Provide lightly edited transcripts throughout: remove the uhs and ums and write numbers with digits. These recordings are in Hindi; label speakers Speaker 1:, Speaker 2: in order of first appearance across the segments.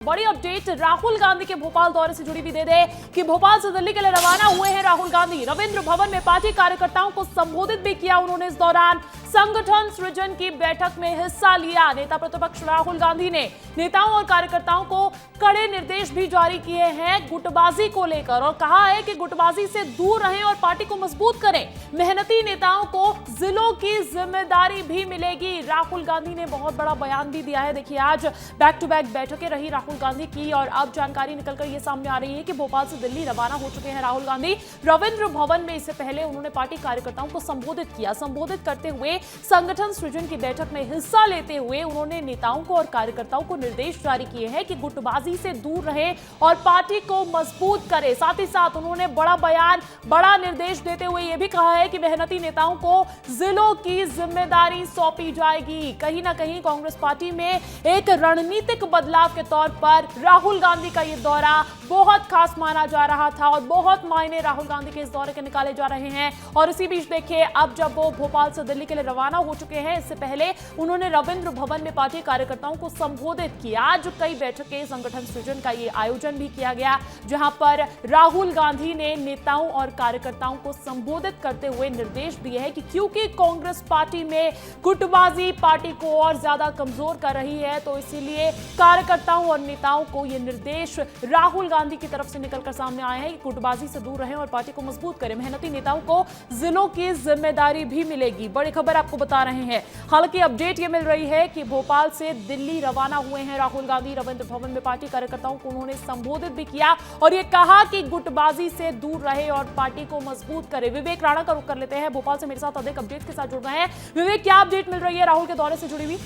Speaker 1: बड़ी अपडेट राहुल गांधी के भोपाल दौरे से जुड़ी भी दे दे कि भोपाल से दिल्ली के लिए रवाना हुए हैं राहुल गांधी। रविंद्र भवन में पार्टी कार्यकर्ताओं को संबोधित भी किया उन्होंने। इस दौरान संगठन सृजन की बैठक में हिस्सा लिया। नेता प्रतिपक्ष राहुल गांधी ने नेताओं और कार्यकर्ताओं को कड़े निर्देश भी जारी किए हैं गुटबाजी को लेकर, और कहा है कि गुटबाजी से दूर रहें और पार्टी को मजबूत करें। मेहनती नेताओं को जिलों की जिम्मेदारी भी मिलेगी। राहुल गांधी ने बहुत बड़ा बयान भी दिया है। देखिए, आज बैक टू बैक बैठकें रही राहुल गांधी की, और अब जानकारी निकलकर ये सामने आ रही है कि भोपाल से दिल्ली रवाना हो चुके हैं राहुल गांधी। रविंद्र भवन में इससे पहले उन्होंने पार्टी कार्यकर्ताओं को संबोधित किया। संबोधित करते हुए संगठन सृजन की बैठक में हिस्सा लेते हुए उन्होंने नेताओं को और कार्यकर्ताओं को निर्देश जारी किए हैं कि गुटबाजी से दूर रहें और पार्टी को मजबूत करें। साथ ही साथ उन्होंने बड़ा बयान, बड़ा निर्देश देते हुए यह भी कहा है कि मेहनती नेताओं को जिलों की जिम्मेदारी सौंपी जाएगी। कहीं ना कहीं कांग्रेस पार्टी में एक रणनीतिक बदलाव के तौर पर राहुल गांधी का यह दौरा बहुत खास माना जा रहा था, और बहुत मायने राहुल गांधी के इस दौरे के निकाले जा रहे हैं। और इसी बीच देखिए, अब जब वो भोपाल से दिल्ली के लिए रवाना हो चुके हैं, इससे पहले उन्होंने रविंद्र भवन में पार्टी कार्यकर्ताओं को संबोधित किया। आज कई बैठकें, संगठन सृजन का ये आयोजन भी किया गया, जहां पर राहुल गांधी ने नेताओं और कार्यकर्ताओं को संबोधित करते हुए निर्देश दिए हैं कि क्योंकि कांग्रेस पार्टी में गुटबाजी पार्टी को और ज्यादा कमजोर कर रही है, तो इसीलिए कार्यकर्ताओं और नेताओं को ये निर्देश राहुल गांधी की तरफ से निकलकर सामने आए हैं कि गुटबाजी से दूर रहें और पार्टी को मजबूत करें। मेहनती नेताओं को जिलों की जिम्मेदारी भी मिलेगी। बड़ी खबर आपको बता रहे हैं। हालांकि अपडेट ये मिल रही है कि भोपाल से दिल्ली रवाना हुए हैं राहुल गांधी। रविंद्र भवन में पार्टी कार्यकर्ताओं को उन्होंने संबोधित भी किया और ये कहा कि गुटबाजी से दूर रहे और पार्टी को मजबूत करे। विवेक राणा का रुख कर लेते हैं, भोपाल से मेरे साथ अधिक अपडेट के साथ जुड़ गए हैं। विवेक, क्या अपडेट मिल रही है राहुल के दौरे से जुड़ी हुई?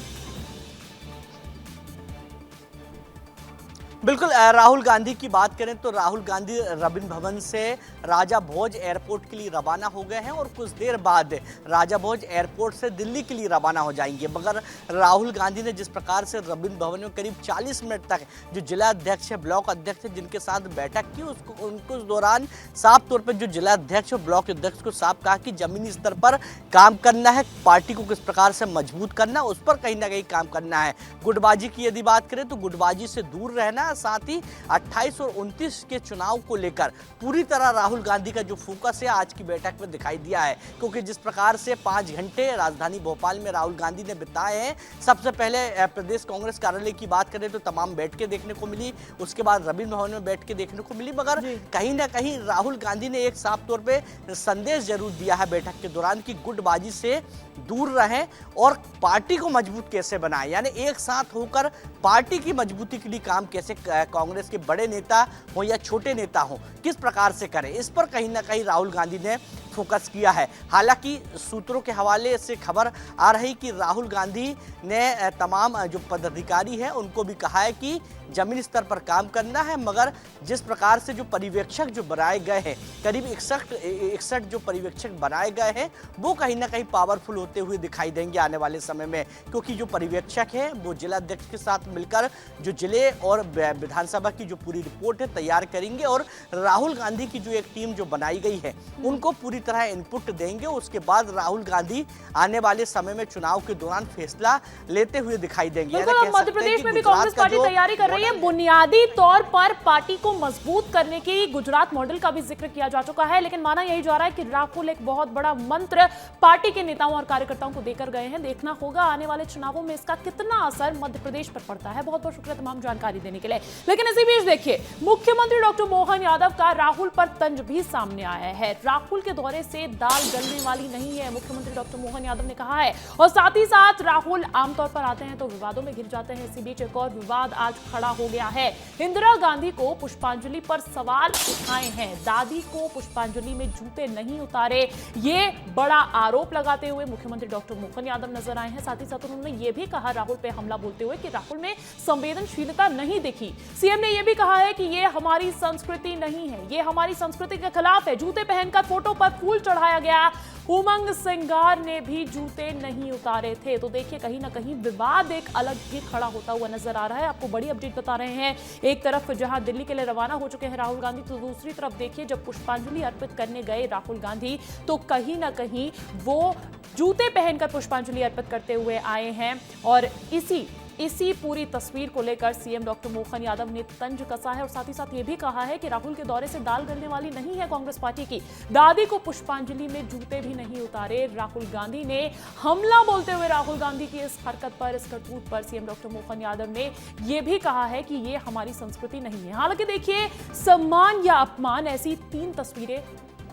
Speaker 2: बिल्कुल, राहुल गांधी की बात करें तो राहुल गांधी रविंद्र भवन से राजा भोज एयरपोर्ट के लिए रवाना हो गए हैं और कुछ देर बाद राजा भोज एयरपोर्ट से दिल्ली के लिए रवाना हो जाएंगे। मगर राहुल गांधी ने जिस प्रकार से रविंद्र भवन में करीब 40 मिनट तक जो जिला अध्यक्ष है, ब्लॉक अध्यक्ष है, जिनके साथ बैठक की, उनको उस दौरान साफ तौर पर जो जिला अध्यक्ष और ब्लॉक अध्यक्ष को साफ कहा कि जमीनी स्तर पर काम करना है, पार्टी को किस प्रकार से मजबूत करना, उस पर कहीं ना कहीं काम करना है। गुटबाजी की यदि बात करें तो गुटबाजी से दूर रहना, साथ ही 28 और 29 के चुनाव को लेकर पूरी तरह राहुल गांधी का जो फोकस है आज की बैठक में दिखाई दिया है। क्योंकि जिस प्रकार से 5 घंटे राजधानी भोपाल में राहुल गांधी ने बिताए हैं, सबसे पहले प्रदेश कांग्रेस कार्यालय की बात करें तो तमाम बैठकें देखने को मिली, उसके बाद रविंद्र भवन में बैठ के देखने को मिली, मगर कहीं ना कहीं राहुल गांधी ने एक साफ तौर पर संदेश जरूर दिया है बैठक के दौरान कि गुटबाजी से दूर रहें और पार्टी को मजबूत कैसे बनाएं, यानी एक साथ होकर पार्टी की मजबूती के लिए काम कैसे कांग्रेस के बड़े नेता हो या छोटे नेता हो किस प्रकार से करें, इस पर कहीं ना कहीं राहुल गांधी ने फोकस किया है। हालांकि सूत्रों के हवाले से खबर आ रही कि राहुल गांधी ने तमाम जो पदाधिकारी हैं उनको भी कहा है कि जमीनी स्तर पर काम करना है, मगर जिस प्रकार से जो पर्यवेक्षक जो बनाए गए हैं, करीब 61 जो पर्यवेक्षक बनाए गए हैं, वो कहीं ना कहीं पावरफुल होते हुए दिखाई देंगे आने वाले समय में। क्योंकि जो पर्यवेक्षक हैं वो जिला अध्यक्ष के साथ मिलकर जो जिले और विधानसभा की जो पूरी रिपोर्ट है तैयार करेंगे, और राहुल गांधी की जो एक टीम जो बनाई गई है उनको पूरी तरह इनपुट देंगे। उसके बाद राहुल गांधी आने वाले समय में चुनाव के दौरान फैसला लेते हुए दिखाई देंगे।
Speaker 1: मध्य प्रदेश में भी कांग्रेस पार्टी तैयारी कर रही है। बुनियादी तौर पर पार्टी को मजबूत करने की गुजरात मॉडल का भी जिक्र किया जा चुका है, लेकिन माना यही जा रहा है कि राहुल एक बहुत बड़ा मंत्र पार्टी के नेताओं और कार्यकर्ताओं को देकर गए हैं। देखना होगा आने वाले चुनावों में इसका कितना असर मध्य प्रदेश पर पड़ता है। बहुत बहुत शुक्रिया तमाम जानकारी देने के लिए। लेकिन इसी बीच देखिए, मुख्यमंत्री डॉक्टर मोहन यादव का राहुल पर तंज भी सामने आया है। राहुल के दौरे से दाल गलने वाली नहीं है, मुख्यमंत्री डॉक्टर मोहन यादव ने कहा है। और साथ ही साथ राहुल आमतौर पर आते हैं तो विवादों में घिर जाते हैं। इसी बीच एक और विवाद आज खड़ा हो गया है। इंदिरा गांधी को पुष्पांजलि पर सवाल उठाए हैं। दादी को पुष्पांजलि में जूते नहीं उतारे, ये बड़ा आरोप लगाते हुए मुख्यमंत्री डॉक्टर मोहन यादव नजर आए हैं। साथ ही साथ उन्होंने ये भी कहा राहुल पे हमला बोलते हुए कि राहुल में संवेदनशीलता नहीं दिखी। सीएम ने यह भी कहा है कि ये हमारी संस्कृति नहीं है, ये हमारी संस्कृति के खिलाफ है। जूते पहनकर फोटो पर फूल चढ़ाया गया। उमंग सिंगार ने भी जूते नहीं उतारे थे। तो देखिए, कहीं ना कहीं विवाद एक अलग ही खड़ा होता हुआ नजर आ रहा है। आपको बड़ी अपडेट बता रहे हैं। एक तरफ जहां दिल्ली के लिए रवाना हो चुके हैं राहुल गांधी, तो दूसरी तरफ देखिए, जब पुष्पांजलि अर्पित करने गए राहुल गांधी तो कहीं ना कहीं वो जूते पहनकर पुष्पांजलि अर्पित करते हुए आए हैं। और इसी इसी पूरी तस्वीर को लेकर सीएम डॉक्टर मोहन यादव ने तंज कसा है और साथ ही साथ ये भी कहा है कि राहुल के दौरे से दाल गलने वाली नहीं है कांग्रेस पार्टी की। दादी को पुष्पांजलि में जूते भी नहीं उतारे राहुल गांधी ने। हमला बोलते हुए राहुल गांधी की इस हरकत पर, इस करतूत पर सीएम डॉक्टर मोहन यादव ने यह भी कहा है कि ये हमारी संस्कृति नहीं है। हालांकि देखिए, सम्मान या अपमान, ऐसी 3 तस्वीरें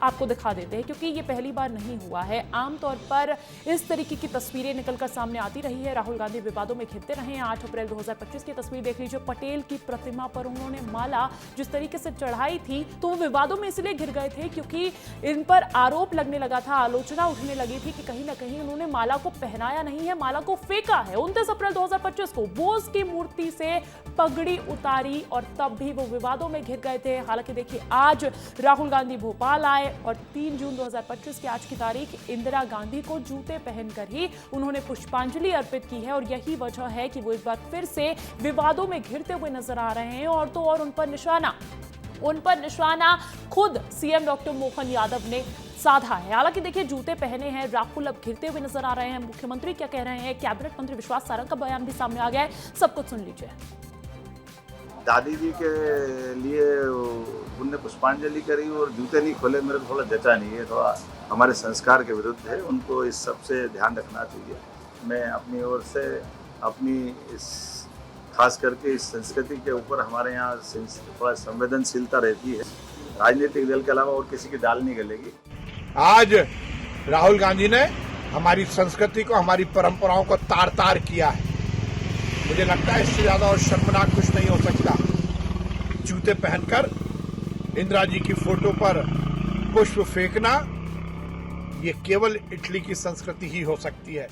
Speaker 1: आपको दिखा देते हैं क्योंकि ये पहली बार नहीं हुआ है। आमतौर पर इस तरीके की तस्वीरें निकलकर सामने आती रही है। राहुल गांधी विवादों में घिरते रहे हैं। 8 अप्रैल 2025 की तस्वीर देख लीजिए। पटेल की प्रतिमा पर उन्होंने माला जिस तरीके से चढ़ाई थी तो वो विवादों में इसलिए घिर गए थे क्योंकि इन पर आरोप लगने लगा था, आलोचना उठने लगी थी कि कहीं ना कहीं उन्होंने माला को पहनाया नहीं है, माला को फेंका है। 29 अप्रैल 2025 को बोस की मूर्ति से पगड़ी उतारी और तब भी वो विवादों में घिर गए थे। हालांकि देखिए, आज राहुल गांधी भोपाल आए और 3 जून 2025 की आज की तारीख इंदिरा गांधी को जूते पहनकर ही उन्होंने पुष्पांजलि अर्पित की है और यही वजह है कि वो एक बार फिर से विवादों में घिरते हुए नजर आ रहे हैं। और तो और उन पर निशाना खुद सीएम डॉक्टर मोहन यादव ने साधा है। हालांकि देखिए, जूते पहने हैं राहुल, अब घिरते हुए नजर आ रहे हैं। मुख्यमंत्री क्या कह रहे हैं, कैबिनेट मंत्री विश्वास सारंग का बयान भी सामने आ गया है, सब कुछ सुन लीजिए।
Speaker 3: दादी जी के लिए उनने पुष्पांजलि करी और जूते नहीं खोले, मेरे को थोड़ा जचा नहीं है, थोड़ा हमारे संस्कार के विरुद्ध है। उनको इस सब से ध्यान रखना चाहिए। मैं अपनी ओर से अपनी इस खास करके इस संस्कृति के ऊपर हमारे यहाँ थोड़ा संवेदनशीलता रहती है। राजनीतिक दल के अलावा और किसी की दाल नहीं गलेगी।
Speaker 4: आज राहुल गांधी ने हमारी संस्कृति को, हमारी परंपराओं को तार तार किया है। मुझे लगता है इससे ज्यादा और शर्मनाक कुछ नहीं हो सकता। जूते पहनकर इंदिरा जी की फोटो पर पुष्प फेंकना, ये केवल इटली की संस्कृति ही हो सकती है।